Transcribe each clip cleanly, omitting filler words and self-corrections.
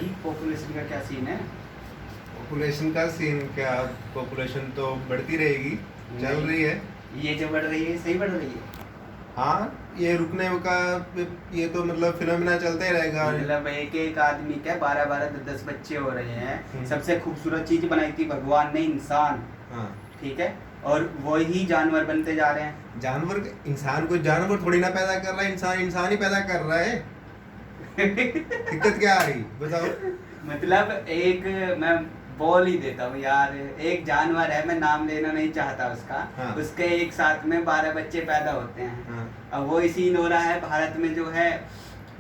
भाई पॉपुलेशन का क्या सीन है? पॉपुलेशन का सीन क्या? पॉपुलेशन तो बढ़ती रहेगी, चल नहीं, रही है। ये जो बढ़ रही है सही बढ़ रही है? हाँ, ये रुकने का ये तो मतलब फिनोमेना चलता ही रहेगा। मतलब एक एक आदमी के 12-12 10-10 बच्चे हो रहे हैं। सबसे खूबसूरत चीज बनाई थी भगवान ने, इंसान। हाँ, ठीक है, और वही जानवर बनते जा रहे हैं। जानवर इंसान को जानवर थोड़ी ना पैदा कर रहा है, इंसान इंसान ही पैदा कर रहा है। दिक्कत क्या आ रही बताओ? मतलब एक, मैं बोल ही देता हूँ यार, एक जानवर है, मैं नाम लेना नहीं चाहता उसका। हाँ। उसके एक साथ में 12 बच्चे पैदा होते हैं। हाँ। अब वो सीन हो रहा है भारत में, जो है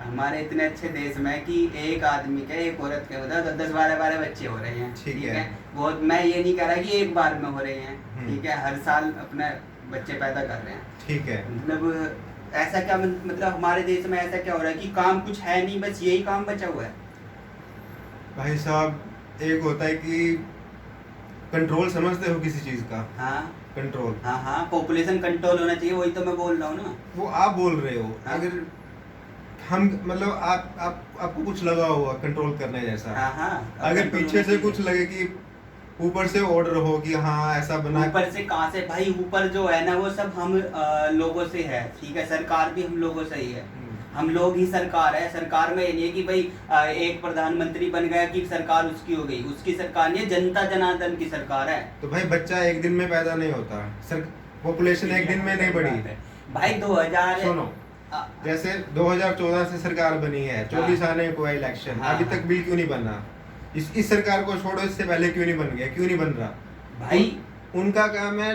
हमारे इतने अच्छे देश में, कि एक आदमी के, एक औरत के उधर 10-10 12 12 बच्चे हो रहे हैं। ठीक है। वो मैं ये नहीं कह रहा कि एक बार में हो रहे हैं। हम्म। ठीक है, हर साल अपने बच्चे पैदा कर रहे हैं। ठीक है। मतलब ऐसा क्या, मतलब हमारे देश में ऐसा क्या हो रहा है कि काम कुछ है नहीं, बस यही काम बचा हुआ है। भाई साहब, एक होता है कि कंट्रोल, समझते हो किसी चीज का? हाँ कंट्रोल। हाँ हाँ, पॉपुलेशन कंट्रोल होना चाहिए, वही तो मैं बोल रहा हूँ ना। वो आप बोल रहे हो। हाँ। अगर हम मतलब आपको कुछ लगा होगा कंट्रोल करने जैसा। हाँ हाँ, अगर पीछे से कुछ लगे कि ऊपर से ऑर्डर हो कि हाँ ऐसा बना, ऊपर से कहाँ से भाई? ऊपर जो है ना वो सब हम लोगों से है। ठीक है, सरकार भी हम लोगों से ही है। हम लोग ही सरकार है। सरकार में ये नहीं है कि भाई एक प्रधानमंत्री बन गया कि सरकार उसकी हो गई। उसकी सरकार नहीं है, जनता जनार्दन की सरकार है। तो भाई बच्चा एक दिन में पैदा नहीं होता, सर। पॉपुलेशन एक दिन में नहीं बढ़ी भाई। 2000 सुनो, जैसे 2014 से सरकार बनी है, 24 आने को है इलेक्शन, हाँ, अभी तक बिल क्यों नहीं बना? इस सरकार को छोड़ो, इससे पहले क्यों नहीं बन गया, क्यों नहीं बन रहा भाई? उनका काम है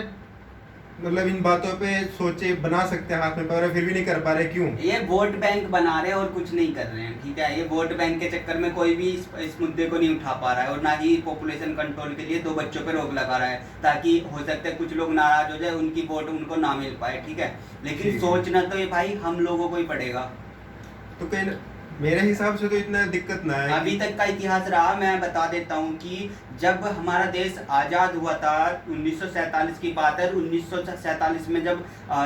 मतलब इन बातों पे सोचे, बना सकते हैं हाथ में पर फिर भी नहीं कर पा रहे, क्यों? ये वोट बैंक बना रहे हैं और कुछ नहीं कर रहे हैं। ठीक है, ये वोट बैंक के चक्कर में कोई भी इस मुद्दे को नहीं उठा पा रहा है, और ना ही पॉपुलेशन कंट्रोल के लिए 2 बच्चों पे रोक लगा रहा है, ताकि हो सकता है कुछ लोग नाराज हो जाए, उनकी वोट उनको ना मिल पाए। ठीक है, लेकिन सोचना तो ये भाई हम लोगों को ही पड़ेगा। तो कहीं मेरे हिसाब से तो इतना दिक्कत ना है। अभी तक का इतिहास रहा, मैं बता देता हूँ कि जब हमारा देश आज़ाद हुआ था, 1947 की बात है। 1947 में जब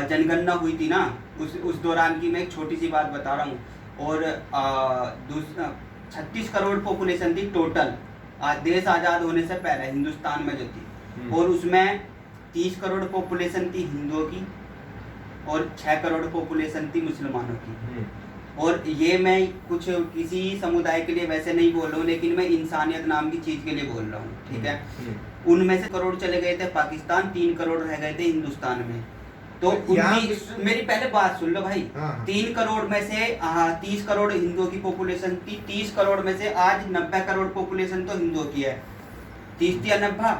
जनगणना हुई थी ना, उस दौरान की मैं एक छोटी सी बात बता रहा हूँ। और 36 करोड़ पॉपुलेशन थी टोटल, देश आज़ाद होने से पहले हिंदुस्तान में जो थी। और उसमें 30 करोड़ पॉपुलेशन थी हिंदुओं की, और 6 करोड़ पॉपुलेशन थी मुसलमानों की। और ये मैं कुछ किसी समुदाय के लिए वैसे नहीं बोल रहा हूँ, लेकिन मैं इंसानियत नाम की चीज के लिए बोल रहा हूँ। ठीक है, उनमें से करोड़ चले गए थे पाकिस्तान, 3 करोड़ रह गए थे हिंदुस्तान में। तो मेरी पहले बात सुन लो भाई। 3 करोड़ में से 30 करोड़ हिंदुओं की पॉपुलेशन थी। 30 करोड़ में से आज 90 करोड़ पॉपुलेशन तो हिंदुओं की है। 30 या 90,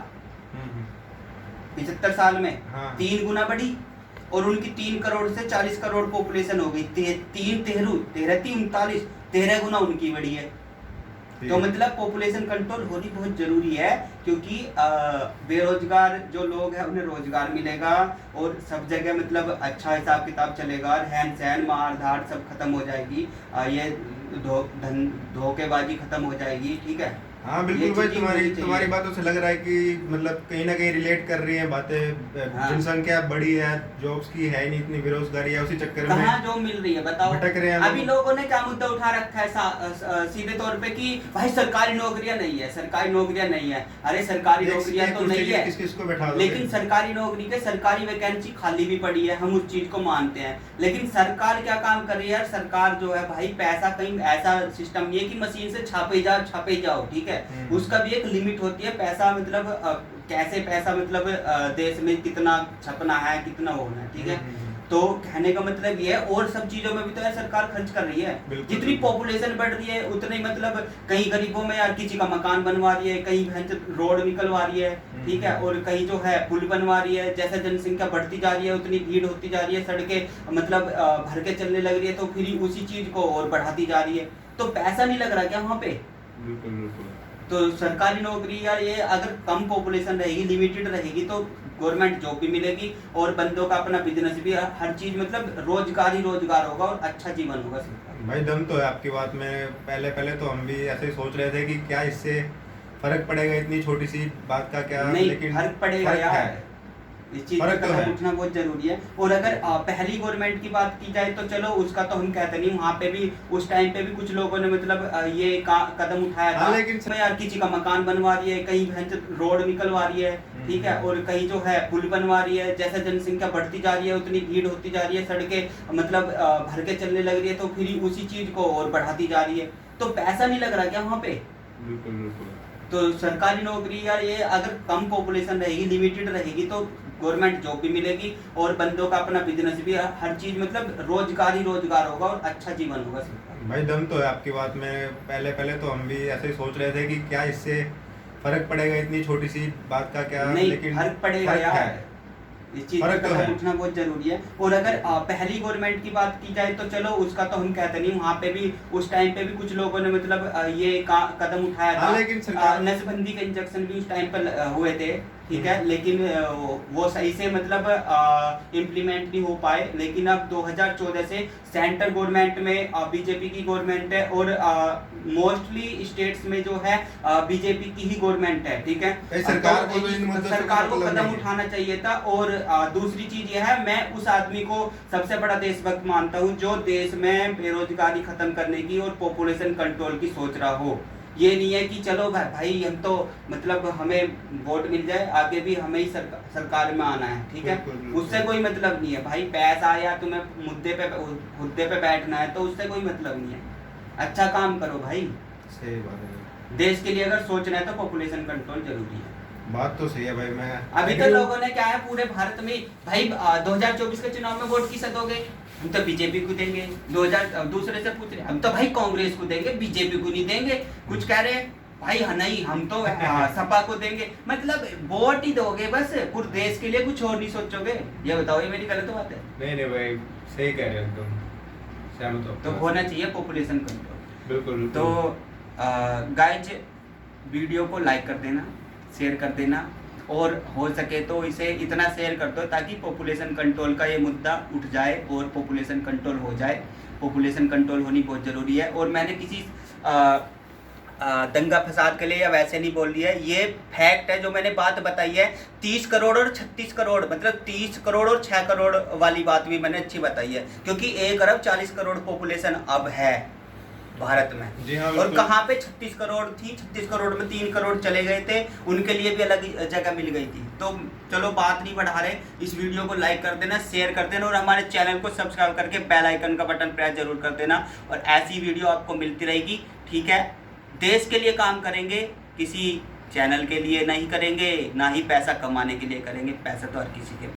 75 साल में 3 गुना बढ़ी, और उनकी 3 करोड़ से 40 करोड़ पॉपुलेशन हो गई। 13 गुना उनकी बढ़ी है। तो मतलब पॉपुलेशन कंट्रोल होनी बहुत जरूरी है, क्योंकि बेरोजगार जो लोग हैं उन्हें रोजगार मिलेगा, और सब जगह मतलब अच्छा हिसाब किताब चलेगा, रहन सहन मार धाड़ सब खत्म हो जाएगी, ये धोखेबाजी खत्म हो जाएगी। ठीक है। हाँ बिल्कुल भाई, तुम्हारी बातों से लग रहा है कि मतलब कहीं ना कहीं रिलेट कर रही है बातें। हाँ। जनसंख्या बड़ी है, जॉब्स की है नहीं, इतनी बेरोजगारी है, उसी चक्कर में कहाँ जॉब मिल रही है बताओ? भटक रहे हैं। अभी लोगों ने क्या मुद्दा उठा रखा है सीधे तौर पे कि भाई सरकारी नौकरियां नहीं है, सरकारी नौकरियां नहीं है। अरे सरकारी नौकरियां तो नहीं है, किसको बैठा दो, लेकिन सरकारी नौकरी के सरकारी वैकेंसी खाली भी पड़ी है, हम उस चीज को मानते हैं। लेकिन सरकार क्या काम कर रही है? सरकार जो है भाई, पैसा कहीं ऐसा सिस्टम नहीं है कि मशीन से छापे जाओ। ठीक है, उसका भी एक लिमिट होती है। पैसा मतलब कैसे पैसा मतलब देश में कितना छपना है, कितना होना है। ठीक है, तो कहने का मतलब ये है, और सब चीजों में भी तो यार सरकार खर्च कर रही है। जितनी पॉपुलेशन बढ़ रही है उतने मतलब कहीं गरीबों में यार किसी का मकान बनवा रही है, कहीं रोड निकलवा रही है। ठीक है, और कहीं जो है पुल बनवा रही है। जैसे जनसंख्या बढ़ती जा रही है उतनी भीड़ होती जा रही है, सड़कें मतलब भर के चलने लग रही है, तो फिर उसी चीज को और बढ़ाती जा रही है। तो पैसा नहीं लग रहा क्या वहाँ पे? बिल्कुल। तो सरकारी नौकरी यार, ये अगर कम पॉपुलेशन रहेगी, लिमिटेड रहेगी, तो गवर्नमेंट जॉब भी मिलेगी, और बंदों का अपना बिजनेस भी, हर चीज मतलब रोजगार ही रोजगार होगा, और अच्छा जीवन होगा सबका। भाई दम तो है आपकी बात में। पहले तो हम भी ऐसे ही सोच रहे थे कि क्या इससे फर्क पड़ेगा, इतनी छोटी सी बात का क्या। नहीं, लेकिन फर्क पड़ेगा यार। इस चीज फर्क पे तो कदम है। उठना बहुत जरूरी है। और अगर पहली गवर्नमेंट की बात की जाए तो चलो उसका तो हम कहते नहीं, वहाँ पे भी उस टाइम पे भी कुछ लोगों ने मतलब ये कदम उठाया था। हाँ, लेकिन यार किसी का मकान बनवा रही है, कहीं रोड निकलवा रही है, ठीक है, और कहीं जो है पुल बनवा रही है। जैसे जनसंख्या बढ़ती जा रही है उतनी भीड़ होती जा रही है, सड़कें मतलब भर के चलने लग रही है, तो फिर उसी चीज को और बढ़ाती जा रही है। तो पैसा नहीं लग रहा क्या वहाँ पे? बिल्कुल बिल्कुल। तो सरकारी नौकरी यार ये अगर कम पॉपुलेशन रहेगी, लिमिटेड रहेगी, तो गवर्नमेंट जॉब भी मिलेगी और बंदों का अपना बिजनेस भी, हर चीज मतलब रोजगार ही रोजगार होगा और अच्छा जीवन होगा सबका। भाई दम तो है आपकी बात में। पहले पहले तो हम भी ऐसे ही सोच रहे थे कि क्या इससे फर्क पड़ेगा, इतनी छोटी सी बात का क्या, नहीं, लेकिन फर्क पड़ेगा फर्क यार, है। इस चीज फर्क पे तो कदम है। उठना बहुत जरूरी है। और अगर पहली गवर्नमेंट की बात की जाए तो चलो उसका तो हम कहते नहीं, वहाँ पे भी उस टाइम पे भी कुछ लोगों ने मतलब ये कदम उठाया था। हाँ, लेकिन सरकार नसबंदी के इंजेक्शन भी उस टाइम पर हुए थे, ठीक है, लेकिन वो सही से मतलब इम्प्लीमेंट नहीं हो पाए। लेकिन अब 2014 से सेंट्रल गवर्नमेंट में बीजेपी की गवर्नमेंट है और मोस्टली स्टेट्स में जो है बीजेपी की ही गवर्नमेंट है, ठीक है। सरकार को तो इन मुद्दों से सरकार को मतलब कदम नहीं है। उठाना चाहिए था। और दूसरी चीज यह है, मैं उस आदमी को सबसे बड़ा देशभक्त मानता हूँ जो देश में बेरोजगारी खत्म करने की और पॉपुलेशन कंट्रोल की सोच रहा हो। ये नहीं है कि चलो भाई हम तो मतलब हमें वोट मिल जाए, आगे भी हमें ही सरकार में आना है, ठीक है, बिल्कुल, बिल्कुल। उससे कोई मतलब नहीं है भाई। पैसा या तुम्हें मुद्दे पे बैठना है तो उससे कोई मतलब नहीं है। अच्छा काम करो भाई, सही बात है। देश के लिए अगर सोचना है तो पॉपुलेशन कंट्रोल जरूरी है। बात तो सही है भाई। मैं अभी तो लोगों ने क्या है पूरे भारत में भाई 2024 के चुनाव में वोट किसे दोगे? हम तो बीजेपी को देंगे। 2000 दूसरे से पूछ रहे, हम तो भाई कांग्रेस को देंगे, बीजेपी को नहीं देंगे। कुछ कह रहे हैं भाई हाँ नहीं हम तो सपा को देंगे। मतलब वोट ही दोगे बस, पूरे देश के लिए कुछ और नहीं सोचोगे। ये बताओ, ये मेरी गलत बात है? नहीं नहीं भाई, सही कह रहे हो एकदम, सहमत हूं। तो होना चाहिए पॉपुलेशन कंट्रोल। बिल्कुल। तो गाइज वीडियो को लाइक कर देना, शेयर कर देना, और हो सके तो इसे इतना शेयर कर दो ताकि पॉपुलेशन कंट्रोल का ये मुद्दा उठ जाए और पॉपुलेशन कंट्रोल हो जाए। पॉपुलेशन कंट्रोल होनी बहुत ज़रूरी है। और मैंने किसी दंगा फसाद के लिए या वैसे नहीं बोल दिया है, ये फैक्ट है जो मैंने बात बताई है। 30 करोड़ और 36 करोड़ मतलब 30 करोड़ और 6 करोड़ वाली बात भी मैंने अच्छी बताई है, क्योंकि 1 अरब 40 करोड़ पॉपुलेशन अब है भारत में। जी हाँ, और बिल्कुल। कहाँ पे 36 करोड़ थी, 36 करोड़ में 3 करोड़ चले गए थे, उनके लिए भी अलग जगह मिल गई थी। तो चलो बात नहीं बढ़ा रहे, इस वीडियो को लाइक कर देना, शेयर कर देना, और हमारे चैनल को सब्सक्राइब करके बेल आइकन का बटन प्रेस जरूर कर देना। और ऐसी वीडियो आपको मिलती रहेगी, ठीक है। देश के लिए काम करेंगे, किसी चैनल के लिए नहीं करेंगे, ना ही पैसा कमाने के लिए करेंगे। पैसा तो हर किसी के